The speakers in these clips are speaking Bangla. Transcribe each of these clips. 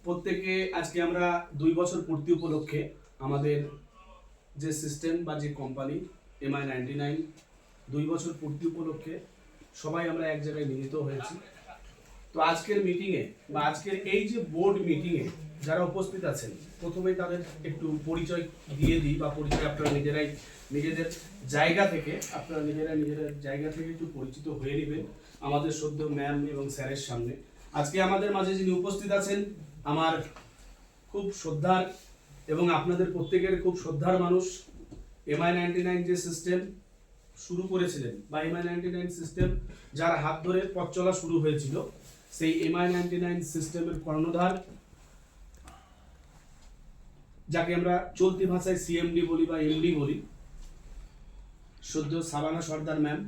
প্রত্যেকে আজকে আমরা 2 বছর পূর্তি উপলক্ষে আমাদের যে সিস্টেম বা যে কোম্পানি MI99 2 বছর পূর্তি উপলক্ষে সবাই আমরা এক জায়গায় মিলিত হয়েছি। তো আজকের মিটিংয়ে বা আজকের এই যে বোর্ড মিটিংয়ে যারা উপস্থিত আছেন, প্রথমেই তাদের একটু পরিচয় দিয়ে দিই বা পরিচয় আপনারা নিজেদের জায়গা থেকে একটু পরিচিত হয়ে নেবেন আমাদের সদ্য ম্যাম এবং স্যারের সামনে। আজকে আমাদের মাঝে যিনি উপস্থিত আছেন আমার খুব শ্রদ্ধার এবং আপনাদের প্রত্যেকের খুব শ্রদ্ধার মানুষ, MI99 যে সিস্টেম শুরু করেছিলেন বা MI99 সিস্টেম যার হাত ধরে পথ চলা শুরু হয়েছিল, সেই MI99 সিস্টেমের কর্ণধার, যাকে আমরা চলতি ভাষায় CMD বলি বা MD বলি, সদ্য সাবানা সর্দার ম্যাম।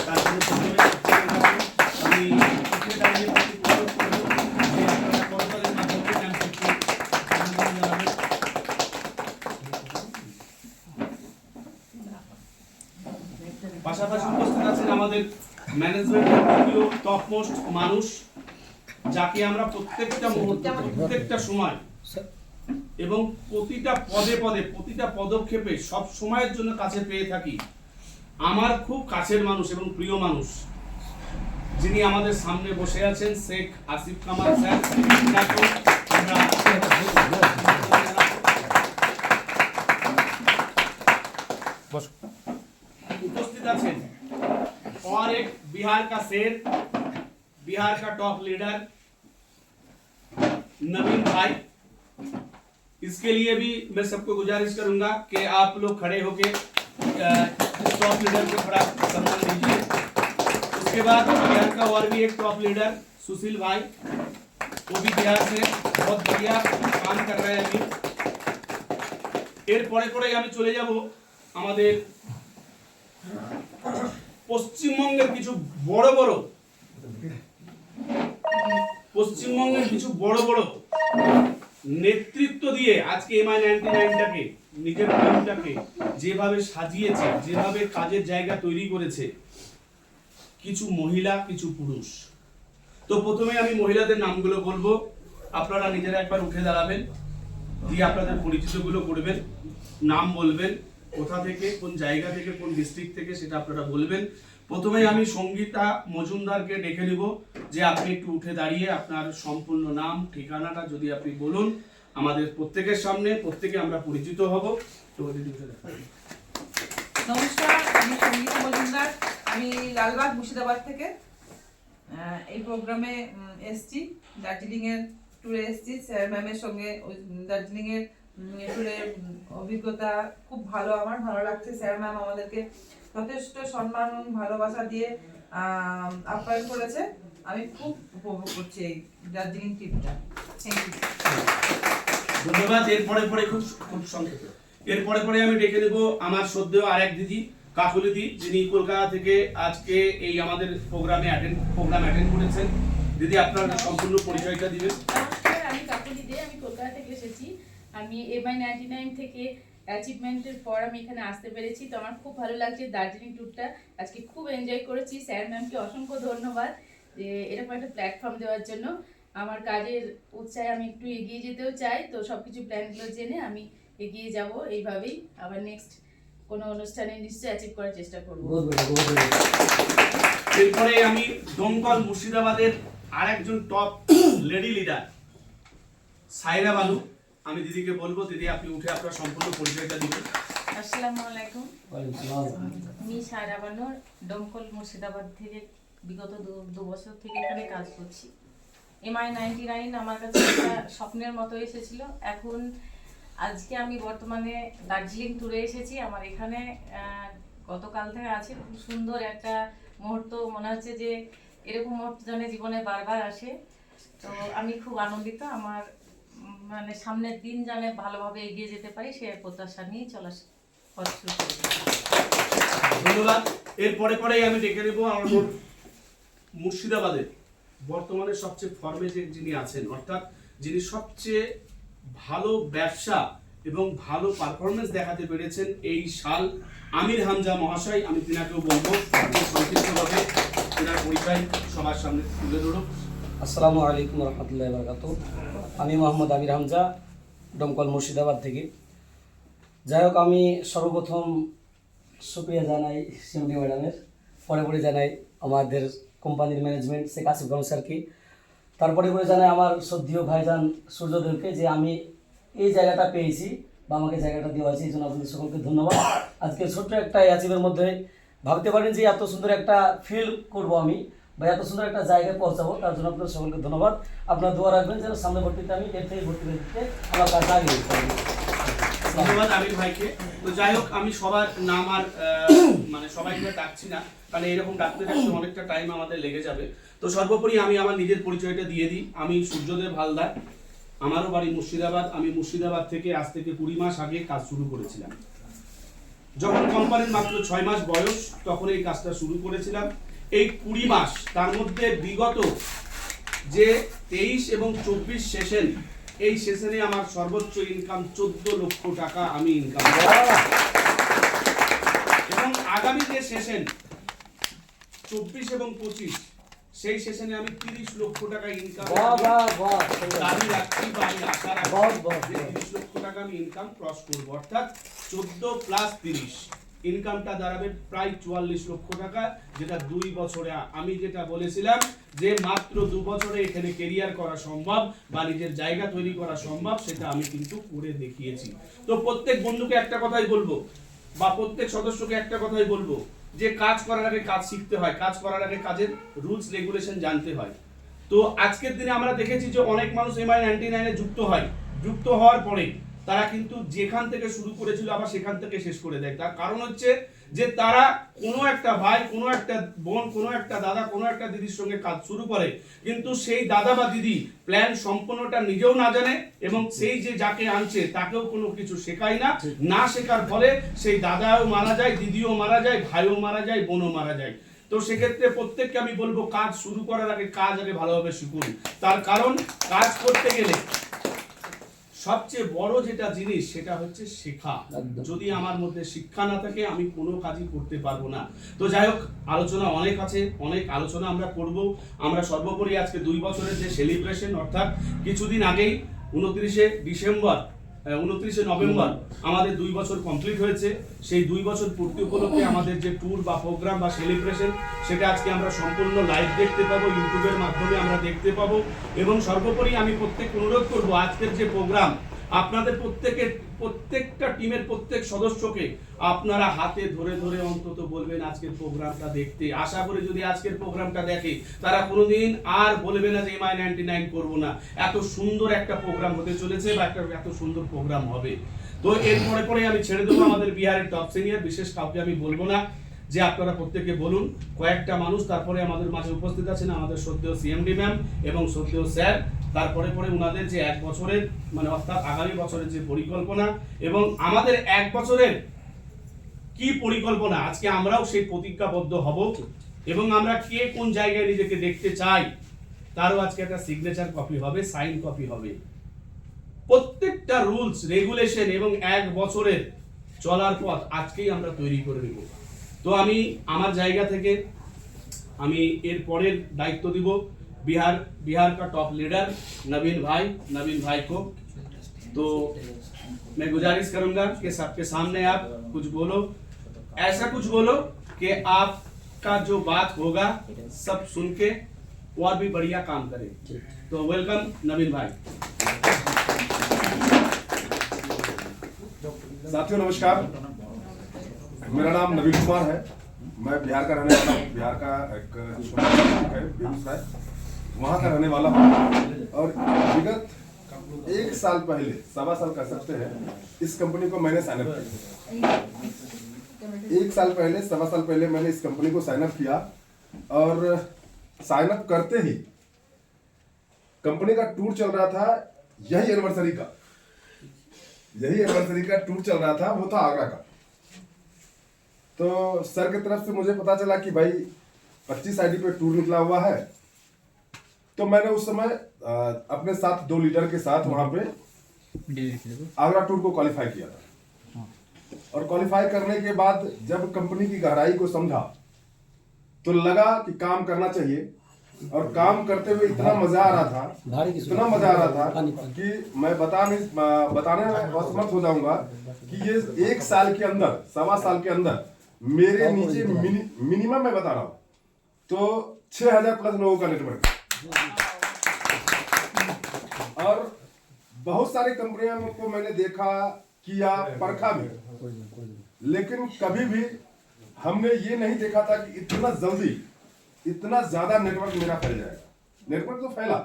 তার জন্য আমি পাশাপাশি উপস্থিত আছেন আমাদের ম্যানেজমেন্টের টপ মোস্ট মানুষ, যাকে আমরা প্রত্যেকটা মুহূর্তে, প্রত্যেকটা সময় এবং প্রতিটা পদে পদে, প্রতিটা পদক্ষেপে সব সময়ের জন্য কাছে পেয়ে থাকি। আমার খুব কাছের মানুষ এবং প্রিয় মানুষ, যিনি আমাদের সামনে বসে আছেন, শেখ আসিফ কামাল স্যার। उपस्थित आছেন और एक बिहार का शेर, बिहार का टॉप लीडर नवीन भाई। इसके लिए भी मैं सबको गुजारिश करूंगा कि आप लोग खड़े होके टॉप लीडर को थोड़ा सम्मान दीजिए। उसके बाद बिहार का और भी एक टॉप लीडर सुशील भाई, वो भी बिहार से बहुत बढ़िया काम कर रहे हैं। अभी এরপরে পরে আমি চলে যাব আমাদের পশ্চিমবঙ্গের কিছু বড় বড় নেতৃত্ব দিয়ে আজকে MI99টাকে, নিজের টিমটাকে যেভাবে সাজিয়েছে, যেভাবে কাজের জায়গা তৈরি করেছে, কিছু মহিলা, কিছু পুরুষ। তো প্রথমে আমি মহিলাদের নামগুলো বলবো, আপনারা নিজেরা একবার উঠে দাঁড়াবেন, দিয়ে আপনাদের পরিচিতগুলো করবেন, নাম বলবেন, কোথা থেকে, কোন জায়গা থেকে, কোন ডিস্ট্রিক্ট থেকে, সেটা আপনারা বলবেন। প্রথমে আমি সঙ্গীতা মজুমদারকে ডেকে নিব, যে আপনি একটু উঠে দাঁড়িয়ে আপনার সম্পূর্ণ নাম, ঠিকানাটা যদি আপনি বলুন আমাদের প্রত্যেকের সামনে, প্রত্যেকে আমরা পরিচিত হব। তো নমস্কার, আমি সঙ্গীতা মজুমদার, আমি লালবাগ মুর্শিদাবাদ থেকে এই প্রোগ্রামে এসছি। দার্জিলিং এর ট্যুরে এসছি স্যার ম্যামের সঙ্গে। দার্জিলিং এর ট্যুরের অভিজ্ঞতা খুব ভালো, আমার ভালো লাগছে। স্যার ম্যাম আমাদেরকে যথেষ্ট সম্মান ভালোবাসা দিয়ে আপ্যায়ন করেছে। আমি খুব উপভোগ করছি এই দার্জিলিং ট্রিপটা। থ্যাংক ইউ, ধন্যবাদ। এরপরে আমি ডেকে নেব আমার শ্রদ্ধেয় আরেক দিদি, কাকুলিদি, যিনি কলকাতা থেকে আজকে এই আমাদের প্রোগ্রাম অ্যাটেন্ড করেছেন। দিদি, আপনার সম্পূর্ণ পরিচয়টা দিবেন। নমস্কার, আমি কাকুলিদি, আমি কলকাতা থেকে এসেছি। আমি MI99 থেকে অ্যাচিভমেন্টের পর আমি এখানে আসতে পেরেছি, তো আমার খুব ভালো লাগছে। দার্জিলিং ট্যুরটা আজকে খুব এনজয় করেছি। স্যার ম্যামকে অসংখ্য ধন্যবাদ যে এরকম একটা প্ল্যাটফর্ম দেওয়ার জন্য। আমার কাজের উৎসাহে আমি একটু এগিয়ে যেতেও চাই, তো সবকিছু প্ল্যানগুলো জেনে আমি এগিয়ে যাব এইভাবেই। আবার নেক্সট কোনো অনুষ্ঠানে নিশ্চয়ই অ্যাচিভ করার চেষ্টা করব। এরপরে আমি দমকল মুর্শিদাবাদের আরেকজন টপ লেডি লিডার সাইরা বানু, আমি দিদিকে বলবো, দিদি আপনি উঠে আপনার সম্পূর্ণ পরিচয়টা দিবেন। আসসালামু আলাইকুম, আমি সায়রা বানু, দমকল মুর্শিদাবাদ থেকে বিগত 2 বছর থেকে এখানে কাজ করছি। MI99 আমার কাছে একটা স্বপ্নের মতো এসেছিল। এখন আজকে আমি বর্তমানে দার্জিলিং ট্যুরে এসেছি। আমার এখানে গতকাল থেকে আছে। খুব সুন্দর একটা মুহূর্ত, মনে হচ্ছে যে এরকম মুহূর্ত যেন জীবনে বারবার আসে। তো আমি খুব আনন্দিত। আমার মানে সামনের দিন জানে ভালোভাবে এগিয়ে যেতে পারি, সে প্রত্যাশা নিয়ে চলার পথ শুরু করি। ধন্যবাদ। এরপরে আমি ডেকে নেব আমাদের মুর্শিদাবাদের বর্তমানে সবচেয়ে ফর্মে যিনি আছেন, অর্থাৎ যিনি সবচেয়ে ভালো ব্যবসা এবং ভালো পারফরমেন্স দেখাতে পেরেছেন এই সাল, আমির হামজা মহাশয়। আমি তিনাকেও বলবো সংক্ষিপ্তভাবে তিনার পরিচয় সবার সামনে তুলে ধরুন। আসসালামু আলাইকুম রহমতুল্লাহ বরকাত। আমি মোহাম্মদ আমির হামজা, দমকল মুর্শিদাবাদ থেকে। যাই হোক, আমি সর্বপ্রথম শুক্রিয়া জানাই সিএমডি ম্যাডামের, পরে জানাই আমাদের কোম্পানির ম্যানেজমেন্ট শেখ আসিফ গঞ্জ স্যারকে, তারপরে জানাই আমার শ্রদ্ধেয় ভাইজান সূর্যদেবকে যে আমি এই জায়গাটা পেয়েছি বা আমাকে জায়গাটা দেওয়া হয়েছে, এই জন্য আপনাদের সকলকে ধন্যবাদ। আজকে ছোট্ট একটা অ্যাচিভের মধ্যে ভাবতে পারেন যে এত সুন্দর একটা ফিল করব আমি বা এত সুন্দর একটা জায়গায় পৌঁছাবো, তার জন্য আপনাদের সকলকে ধন্যবাদ। আপনারা দোয়া রাখবেন যেন সামনে ভর্তিতে আমি এর থেকে ভর্তি দিতে আমার কাছে আগে যেতে পারি। ধন্যবাদ আমির ভাইকে। তো যাই হোক, আমি সবার নাম আর মানে সবাইকে ডাকছি না, কারণ এরকম ডাকতে ডাকতে অনেকটা টাইম আমাদের লেগে যাবে। তো সর্বোপরি আমি আমার নিজের পরিচয়টা দিয়ে দিই। আমি সূর্যদেব হালদার, আমারও বাড়ি মুর্শিদাবাদ। আমি মুর্শিদাবাদ থেকে আজ থেকে 20 মাস আগে কাজ শুরু করেছিলাম। যখন কোম্পানির মাত্র 6 মাস বয়স, তখন এই কাজটা শুরু করেছিলাম। এই 20 মাস, তার মধ্যে বিগত যে 23 এবং 24 সেশন, এই সেশনে আমার সর্বোচ্চ ইনকাম 14 লক্ষ টাকা আমি ইনকাম এবং আগামী যে সেশন 24 এবং 25, সেই সেশনে আমি 30 লক্ষ টাকা ইনকাম দাবি রাখছি বা আমি আশা রাখছি যে 30 লক্ষ টাকা আমি ইনকাম ক্রস করবো, অর্থাৎ 14 প্লাস 30 ইনকামটা দাঁড়াবে প্রায় 44 লক্ষ টাকা, যেটা 2 বছরে আমি যেটা বলেছিলাম যে মাত্র 2 বছরে এখানে কেরিয়ার করা সম্ভব বা নিজের জায়গা তৈরি করা সম্ভব, সেটা আমি কিন্তু করে দেখিয়েছি। তো প্রত্যেক বন্ধুকে একটা কথাই বলবো বা প্রত্যেক সদস্যকে একটা কথাই বলবো যে কাজ করার আগে কাজ শিখতে হয়, কাজ করার আগে কাজের রুলস রেগুলেশন জানতে হয়। তো আজকের দিনে আমরা দেখেছি যে অনেক মানুষ MI99 এ যুক্ত হওয়ার পরে তারা কিন্তু যেখান থেকে শুরু করেছিল আবার সেখান থেকে শেষ করে দেয়। তার কারণ হচ্ছে যে তারা কোনো একটা ভাই, কোনো একটা বোন, কোনো একটা দাদা, কোনো একটা দিদির সঙ্গে কাজ শুরু করে, কিন্তু সেই দাদা বা দিদি প্ল্যান সম্পূর্ণটা নিজেও না জানে এবং সেই যে যাকে আনছে তাকেও কোনো কিছু শেখায় না শেখার ফলে সেই দাদাও মারা যায়, দিদিও মারা যায়, ভাইও মারা যায়, বোনও মারা যায়। তো সেক্ষেত্রে প্রত্যেককে আমি বলবো কাজ শুরু করার আগে কাজ আগে ভালোভাবে শিখুন। তার কারণ কাজ করতে গেলে সবচেয়ে বড় যেটা জিনিস সেটা হচ্ছে শেখা। যদি আমার মধ্যে শিক্ষা না থাকে আমি কোনো কাজই করতে পারবো না। তো যাই হোক, আলোচনা অনেক আছে, অনেক আলোচনা আমরা করব। আমরা সর্বোপরি আজকে 2 বছরের যে সেলিব্রেশন, অর্থাৎ কিছুদিন আগেই 29শে নভেম্বর আমাদের 2 বছর কমপ্লিট হয়েছে। সেই 2 বছর পূর্তি উপলক্ষে আমাদের যে ট্যুর বা প্রোগ্রাম বা সেলিব্রেশন, সেটা আজকে আমরা সম্পূর্ণ লাইভ দেখতে পাবো, ইউটিউবের মাধ্যমে আমরা দেখতে পাবো। এবং সর্বোপরি আমি প্রত্যেককে অনুরোধ করব, আজকের যে প্রোগ্রাম আপনাদের প্রত্যেকটা টিমের প্রত্যেক সদস্যকে আপনারা হাতে ধরে ধরে অন্তত বলবেন আজকের প্রোগ্রামটা দেখতে। আশা করি যদি আজকের প্রোগ্রামটা দেখে তারা কোনোদিন আর বলবে না যে MI99 করব না। এত সুন্দর একটা প্রোগ্রাম হতে চলেছে বা এত সুন্দর প্রোগ্রাম হবে। তো এর পরে আমি ছেড়ে দেবো আমাদের বিহারের টপ সিনিয়র, বিশেষ কাউকে আমি বলবো না, যে আপনারা প্রত্যেকে বলুন কয়েকটা মানুষ। তারপরে আমাদের মাঝে উপস্থিত আছেন আমাদের শ্রদ্ধেয় সিএমডি ম্যাম এবং শ্রদ্ধেয় স্যার। তারপরে ওনাদের যে 1 বছরের মানে অর্থাৎ আগামী বছরের যে পরিকল্পনা এবং আমাদের 1 বছরের কি পরিকল্পনা, আজকে আমরাও সেই প্রতিজ্ঞাবদ্ধ হব এবং আমরা কে কোন জায়গায় নিজেকে দেখতে চাই তারও আজকে একটা সিগনেচার কপি হবে, সাইন কপি হবে। প্রত্যেকটা রুলস রেগুলেশন এবং 1 বছরের চলার পথ আজকেই আমরা তৈরি করে নেব। তো আমি আমার জায়গা থেকে আমি এর পরের दायित्व দিব बिहार का टॉप लीडर नवीन भाई को। तो मैं गुजारिश करूंगा कि सबके सामने आप कुछ बोलो, ऐसा कुछ बोलो कि आपका जो बात होगा सब सुन के और भी बढ़िया काम करे। तो वेलकम नवीन भाई। साथियों नमस्कार, मेरा नाम नवीन कुमार है। मैं बिहार का रहने वाला हूँ। बिहार का एक छोटा है बेगूसराय, वहाँ का रहने वाला हूँ। और विगत 1 साल पहले, 1.25 साल कह सकते हैं, इस कंपनी को मैंने साइन अप किया। 1 साल पहले, 1.25 साल पहले मैंने इस कंपनी को साइन अप किया और साइन अप करते ही कंपनी का टूर चल रहा था। यही एनिवर्सरी का टूर चल रहा था, वो था आगरा का। तो सर की तरफ से मुझे पता चला कि भाई 25 आईडी पे टूर निकला हुआ है। तो मैंने उस समय अपने साथ 2 लीडर के साथ वहां पे आगरा टूर को क्वालिफाई किया था। और क्वालिफाई करने के बाद जब कंपनी की गहराई को समझा तो लगा कि काम करना चाहिए। और काम करते हुए इतना मजा आ रहा था, भारी की इतना मजा आ रहा था पानी, पानी। कि मैं बताने में असमर्थ हो जाऊंगा कि ये 1 साल के अंदर, 1.25 साल के अंदर मेरे नीचे मिनिमम मैं बता रहा हूँ तो 6000 प्लस लोगों का नेटवर्क, और बहुत सारी कंपनियों को मैंने देखा, किया, परखा भी, लेकिन कभी भी हमने ये नहीं देखा था कि इतना जल्दी, इतना ज्यादा नेटवर्क मेरा फैल जाएगा। नेटवर्क तो फैला,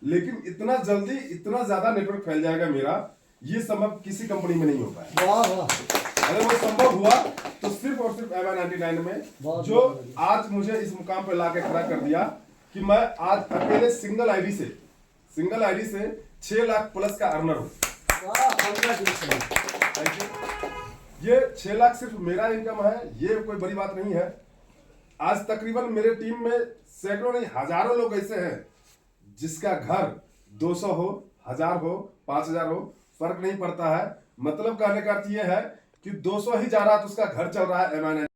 लेकिन इतना जल्दी, इतना ज्यादा नेटवर्क फैल जाएगा मेरा, ये संभव किसी कंपनी में नहीं हो पाया। वाह वाह, अगर वो संभव हुआ तो सिर्फ और सिर्फ MI99 में, जो आज मुझे इस मुकाम पर लाके खड़ा कर दिया कि मैं आज अकेले सिंगल आईडी से 6 लाख प्लस का अर्नर हूँ। वाह, congratulations। Thank you. ये 6 लाख सिर्फ मेरा इनकम है, ये कोई बड़ी बात नहीं है। आज तकरीबन मेरे टीम में सैकड़ों नहीं हजारों लोग ऐसे हैं जिसका घर 200 हो, 1000 हो, 5000 हो, फर्क नहीं पड़ता है। मतलब कहने का अर्थ ये है कि 200 ही जा रहा है तो उसका घर चल रहा है MI99